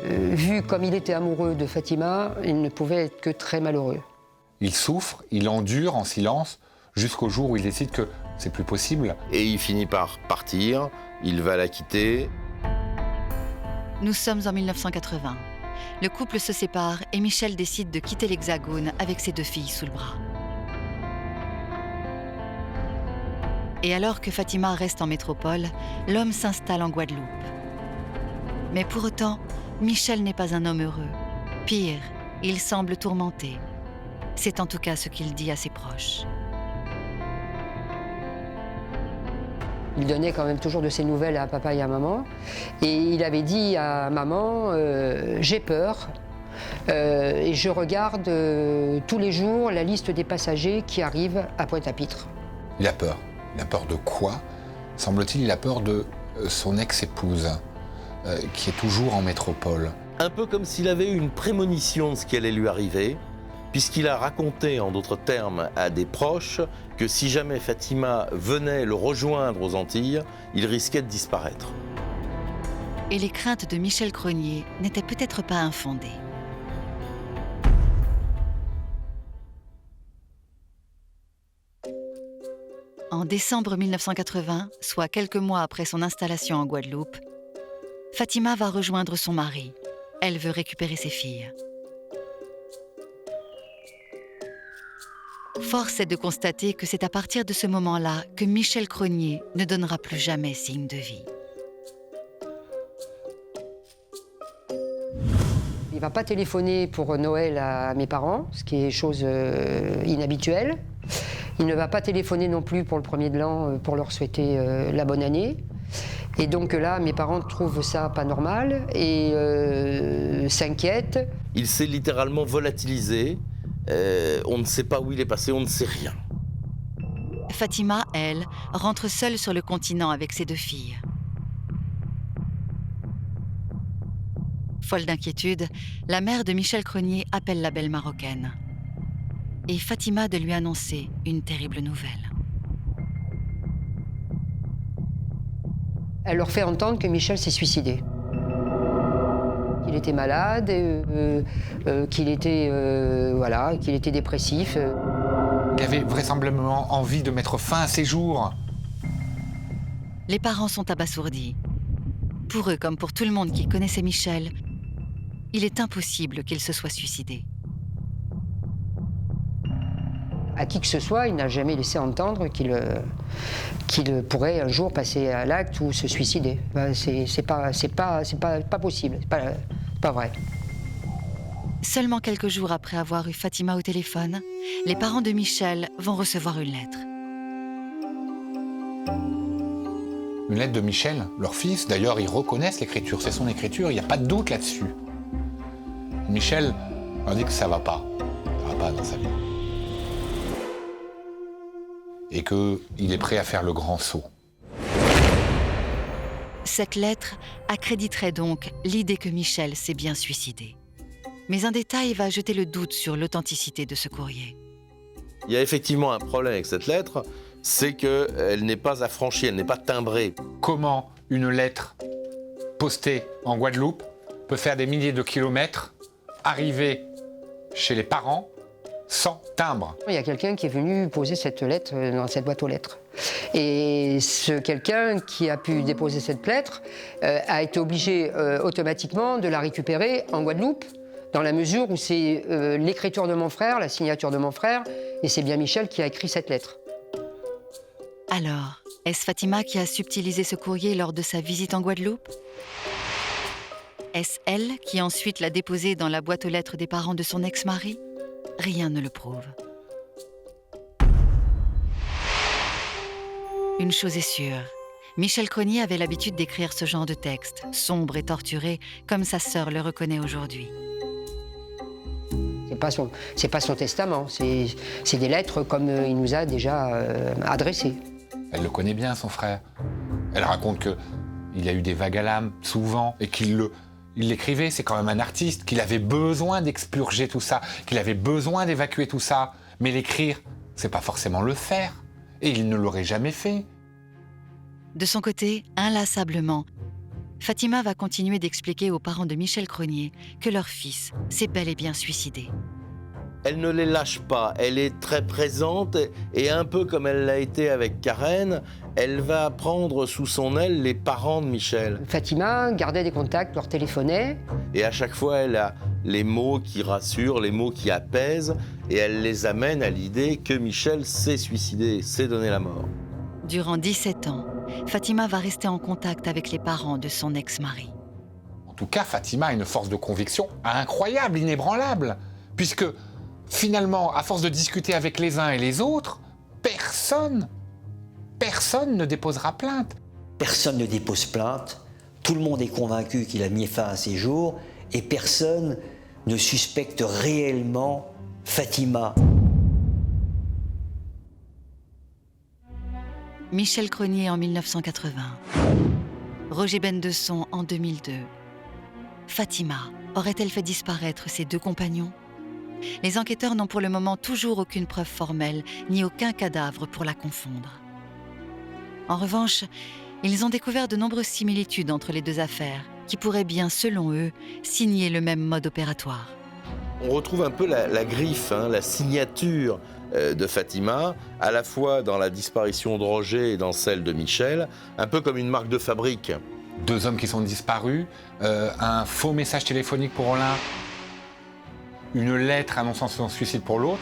Vu comme il était amoureux de Fatima, il ne pouvait être que très malheureux. Il souffre, il endure en silence, jusqu'au jour où il décide que c'est plus possible. Et il finit par partir, il va la quitter. Nous sommes en 1980. Le couple se sépare et Michel décide de quitter l'Hexagone avec ses 2 filles sous le bras. Et alors que Fatima reste en métropole, l'homme s'installe en Guadeloupe. Mais pour autant, Michel n'est pas un homme heureux. Pire, il semble tourmenté. C'est en tout cas ce qu'il dit à ses proches. Il donnait quand même toujours de ses nouvelles à papa et à maman. Et il avait dit à maman, j'ai peur. Et je regarde tous les jours la liste des passagers qui arrivent à Pointe-à-Pitre. Il a peur. Il a peur de quoi? Semble-t-il, il a peur de son ex-épouse, qui est toujours en métropole. Un peu comme s'il avait eu une prémonition de ce qui allait lui arriver, puisqu'il a raconté, en d'autres termes, à des proches que si jamais Fatima venait le rejoindre aux Antilles, il risquait de disparaître. Et les craintes de Michel Cronier n'étaient peut-être pas infondées. En décembre 1980, soit quelques mois après son installation en Guadeloupe, Fatima va rejoindre son mari. Elle veut récupérer ses filles. Force est de constater que c'est à partir de ce moment-là que Michel Cronier ne donnera plus jamais signe de vie. Il ne va pas téléphoner pour Noël à mes parents, ce qui est chose inhabituelle. Il ne va pas téléphoner non plus pour le 1er de l'an pour leur souhaiter la bonne année. Et donc là, mes parents trouvent ça pas normal et s'inquiètent. Il s'est littéralement volatilisé. On ne sait pas où il est passé, on ne sait rien. Fatima, elle, rentre seule sur le continent avec ses 2 filles. Folle d'inquiétude, la mère de Michel Cronier appelle la belle Marocaine. Et Fatima de lui annoncer une terrible nouvelle. Elle leur fait entendre que Michel s'est suicidé. Qu'il était malade, qu'il était dépressif. Il avait vraisemblablement envie de mettre fin à ses jours. Les parents sont abasourdis. Pour eux, comme pour tout le monde qui connaissait Michel, il est impossible qu'il se soit suicidé. À qui que ce soit, il n'a jamais laissé entendre qu'il pourrait un jour passer à l'acte ou se suicider. C'est pas possible, c'est pas vrai. Seulement quelques jours après avoir eu Fatima au téléphone, les parents de Michel vont recevoir une lettre. Une lettre de Michel, leur fils. D'ailleurs, ils reconnaissent l'écriture, c'est son écriture, il n'y a pas de doute là-dessus. Michel leur dit que ça va pas dans sa vie. Et qu'il est prêt à faire le grand saut. Cette lettre accréditerait donc l'idée que Michel s'est bien suicidé. Mais un détail va jeter le doute sur l'authenticité de ce courrier. Il y a effectivement un problème avec cette lettre, c'est qu'elle n'est pas affranchie, elle n'est pas timbrée. Comment une lettre postée en Guadeloupe peut faire des milliers de kilomètres, arriver chez les parents sans timbre? Il y a quelqu'un qui est venu poser cette lettre dans cette boîte aux lettres. Et ce quelqu'un qui a pu déposer cette lettre a été obligé automatiquement de la récupérer en Guadeloupe, dans la mesure où c'est l'écriture de mon frère, la signature de mon frère, et c'est bien Michel qui a écrit cette lettre. Alors, est-ce Fatima qui a subtilisé ce courrier lors de sa visite en Guadeloupe? Est-ce elle qui ensuite l'a déposé dans la boîte aux lettres des parents de son ex-mari? Rien ne le prouve. Une chose est sûre, Michel Cronier avait l'habitude d'écrire ce genre de texte, sombre et torturé, comme sa sœur le reconnaît aujourd'hui. C'est pas son testament, c'est des lettres comme il nous a déjà adressées. Elle le connaît bien, son frère. Elle raconte qu'il a eu des vagues à l'âme, souvent, et qu'il l'écrivait, c'est quand même un artiste, qu'il avait besoin d'expurger tout ça, qu'il avait besoin d'évacuer tout ça. Mais l'écrire, c'est pas forcément le faire. Et il ne l'aurait jamais fait. De son côté, inlassablement, Fatima va continuer d'expliquer aux parents de Michel Cronier que leur fils s'est bel et bien suicidé. Elle ne les lâche pas, elle est très présente et un peu comme elle l'a été avec Karen, elle va prendre sous son aile les parents de Michel. Fatima gardait des contacts, leur téléphonait. Et à chaque fois, elle a les mots qui rassurent, les mots qui apaisent et elle les amène à l'idée que Michel s'est suicidé, s'est donné la mort. Durant 17 ans, Fatima va rester en contact avec les parents de son ex-mari. En tout cas, Fatima a une force de conviction incroyable, inébranlable, puisque finalement, à force de discuter avec les uns et les autres, personne ne déposera plainte. Personne ne dépose plainte, tout le monde est convaincu qu'il a mis fin à ses jours et personne ne suspecte réellement Fatima. Michel Cronier en 1980, Roger Bendesson en 2002. Fatima aurait-elle fait disparaître ses 2 compagnons? Les enquêteurs n'ont pour le moment toujours aucune preuve formelle, ni aucun cadavre pour la confondre. En revanche, ils ont découvert de nombreuses similitudes entre les 2 affaires, qui pourraient bien, selon eux, signer le même mode opératoire. On retrouve un peu la griffe, la signature de Fatima, à la fois dans la disparition de Roger et dans celle de Michel, un peu comme une marque de fabrique. 2 hommes qui sont disparus, un faux message téléphonique pour l'un, une lettre annonçant son suicide pour l'autre.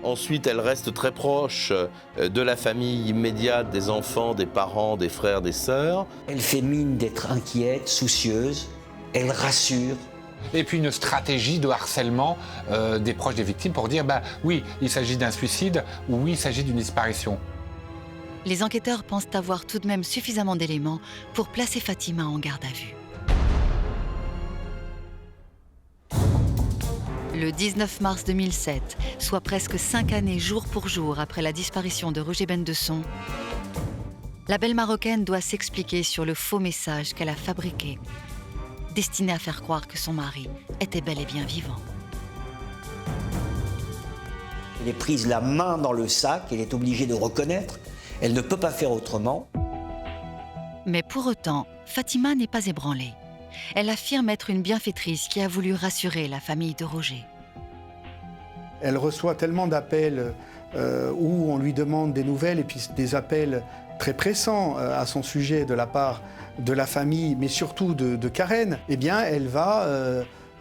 Ensuite, elle reste très proche de la famille immédiate, des enfants, des parents, des frères, des sœurs. Elle fait mine d'être inquiète, soucieuse, elle rassure. Et puis une stratégie de harcèlement des proches des victimes pour dire oui, il s'agit d'un suicide ou oui, il s'agit d'une disparition. Les enquêteurs pensent avoir tout de même suffisamment d'éléments pour placer Fatima en garde à vue. Le 19 mars 2007, soit presque 5 années jour pour jour après la disparition de Roger Bendesson, la belle Marocaine doit s'expliquer sur le faux message qu'elle a fabriqué, destiné à faire croire que son mari était bel et bien vivant. Elle est prise la main dans le sac, elle est obligée de reconnaître, elle ne peut pas faire autrement. Mais pour autant, Fatima n'est pas ébranlée. Elle affirme être une bienfaitrice qui a voulu rassurer la famille de Roger. Elle reçoit tellement d'appels où on lui demande des nouvelles et puis des appels très pressants à son sujet de la part de la famille, mais surtout de Karen. Eh bien, elle va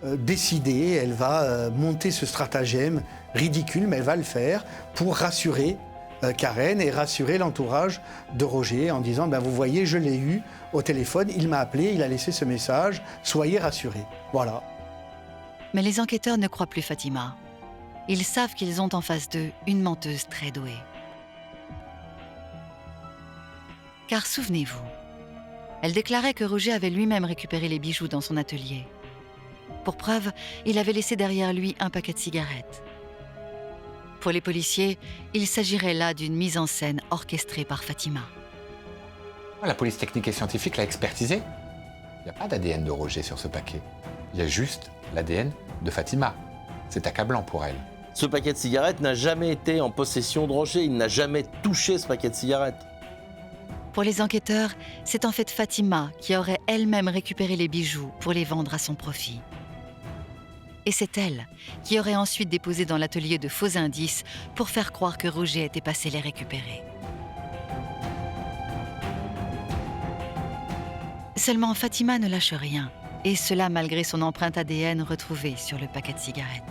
décider, elle va monter ce stratagème ridicule, mais elle va le faire pour rassurer Karen et rassurer l'entourage de Roger en disant ben, « Vous voyez, je l'ai eu au téléphone, il m'a appelé, il a laissé ce message, soyez rassurés. » Voilà. Mais les enquêteurs ne croient plus Fatima. Ils savent qu'ils ont en face d'eux une menteuse très douée. Car souvenez-vous, elle déclarait que Roger avait lui-même récupéré les bijoux dans son atelier. Pour preuve, il avait laissé derrière lui un paquet de cigarettes. Pour les policiers, il s'agirait là d'une mise en scène orchestrée par Fatima. La police technique et scientifique l'a expertisé. Il n'y a pas d'ADN de Roger sur ce paquet. Il y a juste l'ADN de Fatima. C'est accablant pour elle. Ce paquet de cigarettes n'a jamais été en possession de Roger. Il n'a jamais touché ce paquet de cigarettes. Pour les enquêteurs, c'est en fait Fatima qui aurait elle-même récupéré les bijoux pour les vendre à son profit. Et c'est elle qui aurait ensuite déposé dans l'atelier de faux indices pour faire croire que Roger était passé les récupérer. Seulement Fatima ne lâche rien, et cela malgré son empreinte ADN retrouvée sur le paquet de cigarettes.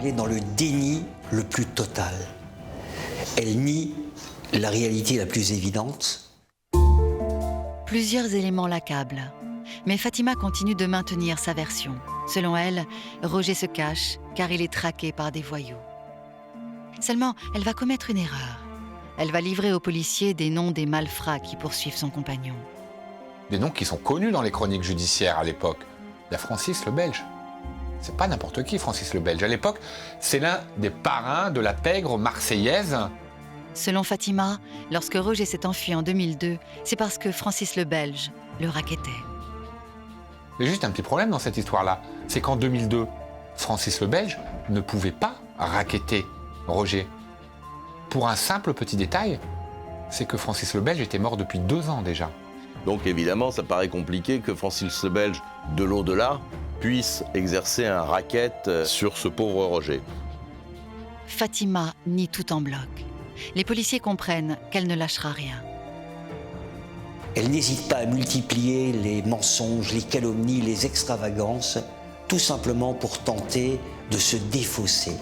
Elle est dans le déni le plus total. Elle nie la réalité la plus évidente. Plusieurs éléments l'accablent, mais Fatima continue de maintenir sa version. Selon elle, Roger se cache car il est traqué par des voyous. Seulement, elle va commettre une erreur. Elle va livrer aux policiers des noms des malfrats qui poursuivent son compagnon. Des noms qui sont connus dans les chroniques judiciaires à l'époque. Il y a Francis le Belge. C'est pas n'importe qui, Francis le Belge. À l'époque, c'est l'un des parrains de la pègre marseillaise. Selon Fatima, lorsque Roger s'est enfui en 2002, c'est parce que Francis le Belge le rackettait. Il y a juste un petit problème dans cette histoire-là. C'est qu'en 2002, Francis le Belge ne pouvait pas racketter Roger. Pour un simple petit détail, c'est que Francis le Belge était mort depuis 2 ans déjà. Donc évidemment, ça paraît compliqué que Francis le Belge, de l'au-delà, puisse exercer un racket sur ce pauvre Roger. Fatima nie tout en bloc. Les policiers comprennent qu'elle ne lâchera rien. Elle n'hésite pas à multiplier les mensonges, les calomnies, les extravagances, tout simplement pour tenter de se défausser.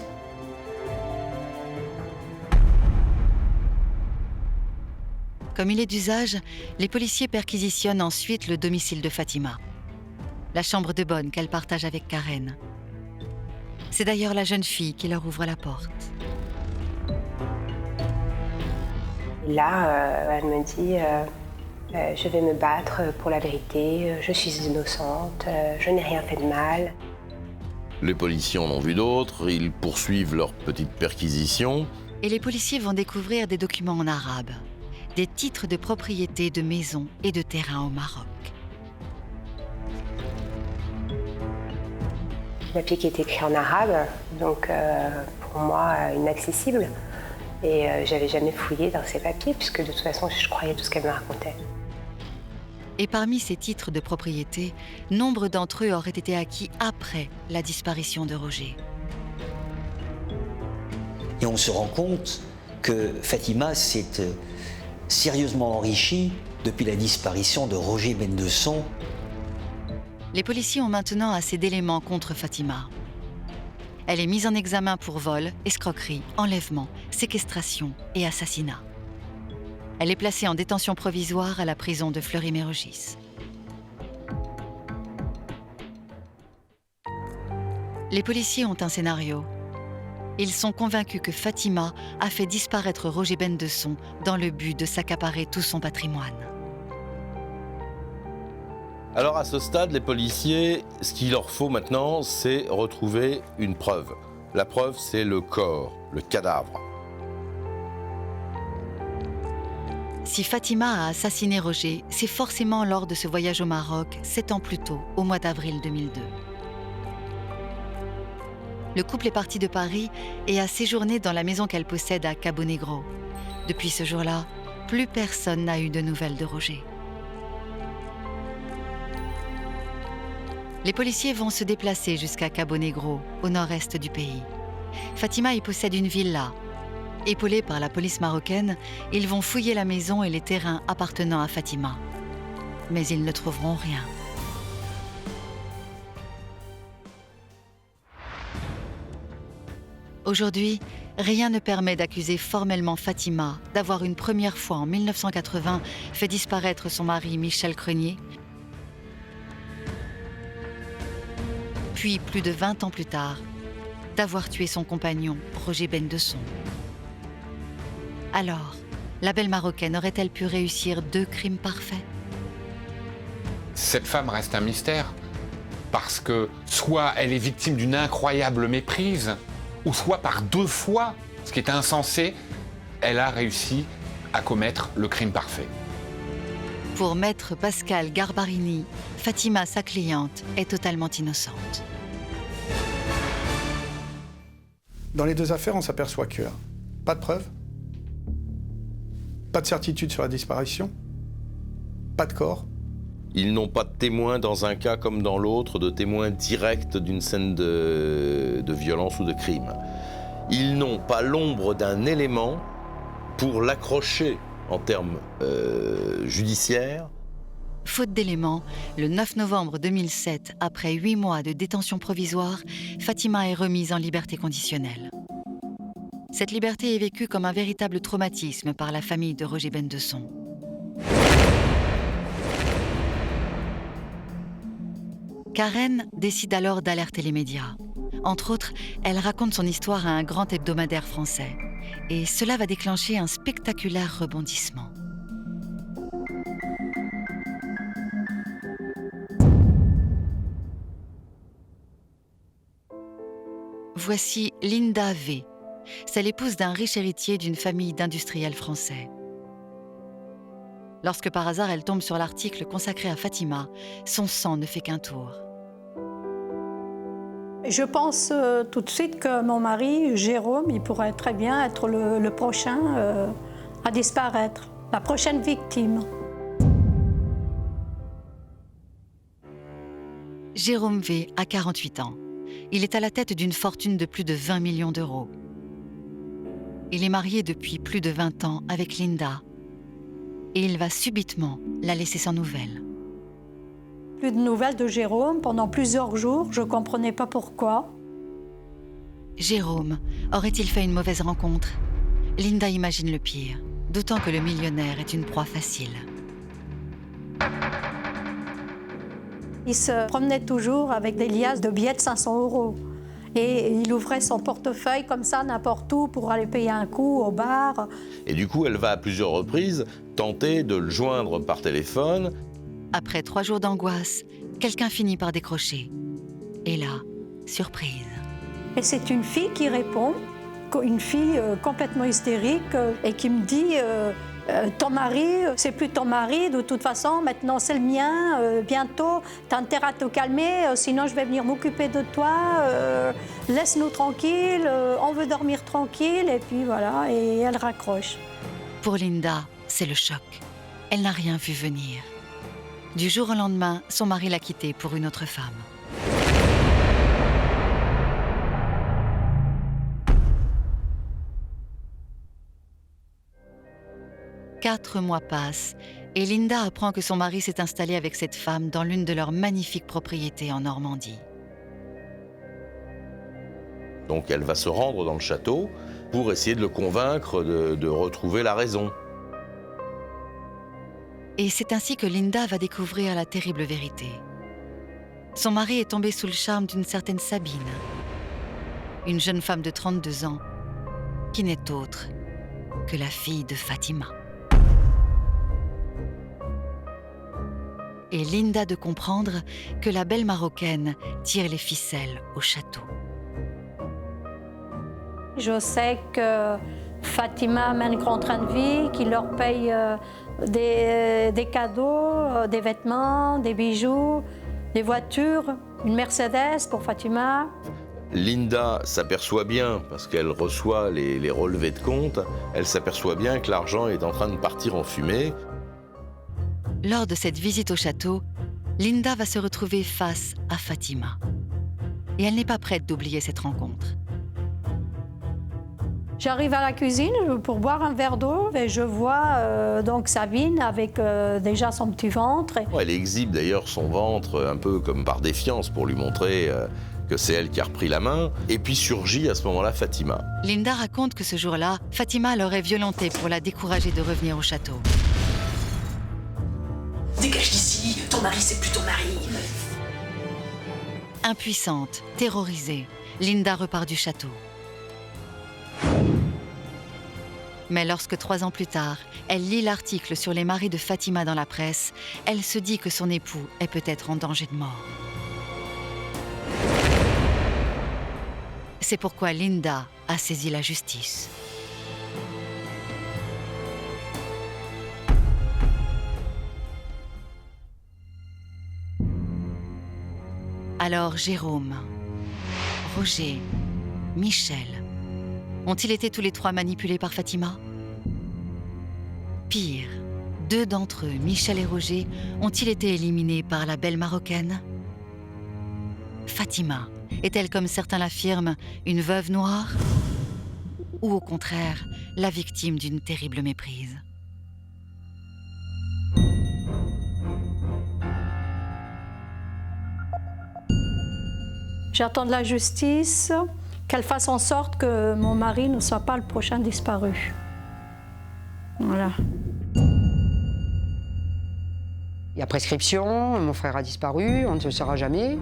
Comme il est d'usage, les policiers perquisitionnent ensuite le domicile de Fatima, la chambre de bonne qu'elle partage avec Karen. C'est d'ailleurs la jeune fille qui leur ouvre la porte. Là, elle me dit je vais me battre pour la vérité, je suis innocente, je n'ai rien fait de mal. Les policiers en ont vu d'autres, ils poursuivent leur petite perquisition. Et les policiers vont découvrir des documents en arabe, des titres de propriété de maisons et de terrains au Maroc. Un papier qui est écrit en arabe, donc pour moi inaccessible. Et j'avais jamais fouillé dans ces papiers, puisque de toute façon, je croyais tout ce qu'elle me racontait. Et parmi ces titres de propriété, nombre d'entre eux auraient été acquis après la disparition de Roger. Et on se rend compte que Fatima s'est sérieusement enrichie depuis la disparition de Roger Bendesson. Les policiers ont maintenant assez d'éléments contre Fatima. Elle est mise en examen pour vol, escroquerie, enlèvement, séquestration et assassinat. Elle est placée en détention provisoire à la prison de Fleury-Mérogis. Les policiers ont un scénario. ils sont convaincus que Fatima a fait disparaître Roger Bendesson dans le but de s'accaparer tout son patrimoine. Alors à ce stade, les policiers, ce qu'il leur faut maintenant, c'est retrouver une preuve. La preuve, c'est le corps, le cadavre. Si Fatima a assassiné Roger, c'est forcément lors de ce voyage au Maroc, 7 ans plus tôt, au mois d'avril 2002. Le couple est parti de Paris et a séjourné dans la maison qu'elle possède à Cabo Negro. Depuis ce jour-là, plus personne n'a eu de nouvelles de Roger. Les policiers vont se déplacer jusqu'à Cabo Negro, au nord-est du pays. Fatima y possède une villa. Épaulés par la police marocaine, ils vont fouiller la maison et les terrains appartenant à Fatima. Mais ils ne trouveront rien. Aujourd'hui, rien ne permet d'accuser formellement Fatima d'avoir une première fois en 1980 fait disparaître son mari Michel Crenier, puis plus de 20 ans plus tard, d'avoir tué son compagnon Roger Bendesson. Alors, la belle Marocaine aurait-elle pu réussir 2 crimes parfaits? Cette femme reste un mystère, parce que soit elle est victime d'une incroyable méprise, ou soit par 2 fois, ce qui est insensé, elle a réussi à commettre le crime parfait. Pour maître Pascal Garbarini, Fatima, sa cliente, est totalement innocente. Dans les 2 affaires, on s'aperçoit que pas de preuves, pas de certitude sur la disparition, pas de corps. Ils n'ont pas de témoins dans un cas comme dans l'autre, de témoins directs d'une scène de violence ou de crime. Ils n'ont pas l'ombre d'un élément pour l'accrocher en termes judiciaires. Faute d'éléments, le 9 novembre 2007, après 8 mois de détention provisoire, Fatima est remise en liberté conditionnelle. Cette liberté est vécue comme un véritable traumatisme par la famille de Roger Bendesson. Karen décide alors d'alerter les médias. Entre autres, elle raconte son histoire à un grand hebdomadaire français. Et cela va déclencher un spectaculaire rebondissement. Voici Linda V. C'est l'épouse d'un riche héritier d'une famille d'industriels français. Lorsque par hasard elle tombe sur l'article consacré à Fatima, son sang ne fait qu'un tour. Je pense tout de suite que mon mari, Jérôme, il pourrait très bien être le prochain à disparaître, la prochaine victime. Jérôme V a 48 ans. Il est à la tête d'une fortune de plus de 20 millions d'euros. Il est marié depuis plus de 20 ans avec Linda. Et il va subitement la laisser sans nouvelles. Plus de nouvelles de Jérôme pendant plusieurs jours, je ne comprenais pas pourquoi. Jérôme aurait-il fait une mauvaise rencontre? Linda imagine le pire, d'autant que le millionnaire est une proie facile. Il se promenait toujours avec des liasses de billets de 500 €. Et il ouvrait son portefeuille comme ça, n'importe où, pour aller payer un coup au bar. Et du coup, elle va à plusieurs reprises tenter de le joindre par téléphone. Après 3 jours d'angoisse, quelqu'un finit par décrocher. Et là, surprise. Et c'est une fille qui répond, une fille complètement hystérique, et qui me dit ton mari, c'est plus ton mari, de toute façon, maintenant c'est le mien, bientôt, t'as intérêt à te calmer, sinon je vais venir m'occuper de toi, laisse-nous tranquille, on veut dormir tranquille, et puis voilà, et elle raccroche. Pour Linda, c'est le choc. Elle n'a rien vu venir. Du jour au lendemain, son mari l'a quittée pour une autre femme. Quatre mois passent et Linda apprend que son mari s'est installé avec cette femme dans l'une de leurs magnifiques propriétés en Normandie. Donc elle va se rendre dans le château pour essayer de le convaincre de retrouver la raison. Et c'est ainsi que Linda va découvrir la terrible vérité. Son mari est tombé sous le charme d'une certaine Sabine. une jeune femme de 32 ans, qui n'est autre que la fille de Fatima. Et Linda de comprendre que la belle Marocaine tire les ficelles au château. Je sais que Fatima mène un train de vie, qui leur paye des cadeaux, des vêtements, des bijoux, des voitures, une Mercedes pour Fatima. Linda s'aperçoit bien, parce qu'elle reçoit les relevés de compte, elle s'aperçoit bien que l'argent est en train de partir en fumée. Lors de cette visite au château, Linda va se retrouver face à Fatima. Et elle n'est pas prête d'oublier cette rencontre. J'arrive à la cuisine pour boire un verre d'eau et je vois donc Sabine avec déjà son petit ventre. Elle exhibe d'ailleurs son ventre un peu comme par défiance pour lui montrer que c'est elle qui a repris la main. Et puis surgit à ce moment-là Fatima. Linda raconte que ce jour-là, Fatima l'aurait violentée pour la décourager de revenir au château. Dégage d'ici, ton mari c'est plus ton mari. Impuissante, terrorisée, Linda repart du château. Mais lorsque 3 ans plus tard, elle lit l'article sur les maris de Fatima dans la presse, elle se dit que son époux est peut-être en danger de mort. C'est pourquoi Linda a saisi la justice. Alors Jérôme, Roger, Michel, ont-ils été tous les 3 manipulés par Fatima? Pire, 2 d'entre eux, Michel et Roger, ont-ils été éliminés par la belle Marocaine? Fatima est-elle, comme certains l'affirment, une veuve noire? Ou au contraire, la victime d'une terrible méprise? J'attends de la justice qu'elle fasse en sorte que mon mari ne soit pas le prochain disparu. Voilà. Il y a prescription, mon frère a disparu, on ne le saura jamais.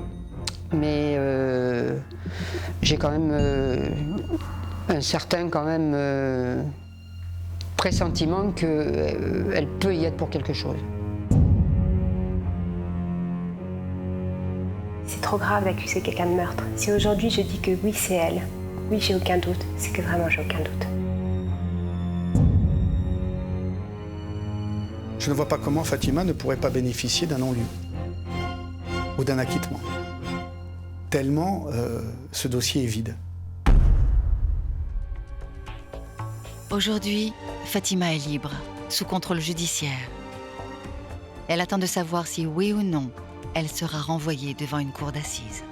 Mais j'ai quand même un certain pressentiment qu'elle peut y être pour quelque chose. C'est trop grave d'accuser quelqu'un de meurtre. Si aujourd'hui je dis que oui, c'est elle, oui, j'ai aucun doute, c'est que vraiment j'ai aucun doute. Je ne vois pas comment Fatima ne pourrait pas bénéficier d'un non-lieu ou d'un acquittement. Tellement ce dossier est vide. Aujourd'hui, Fatima est libre, sous contrôle judiciaire. Elle attend de savoir si oui ou non, elle sera renvoyée devant une cour d'assises.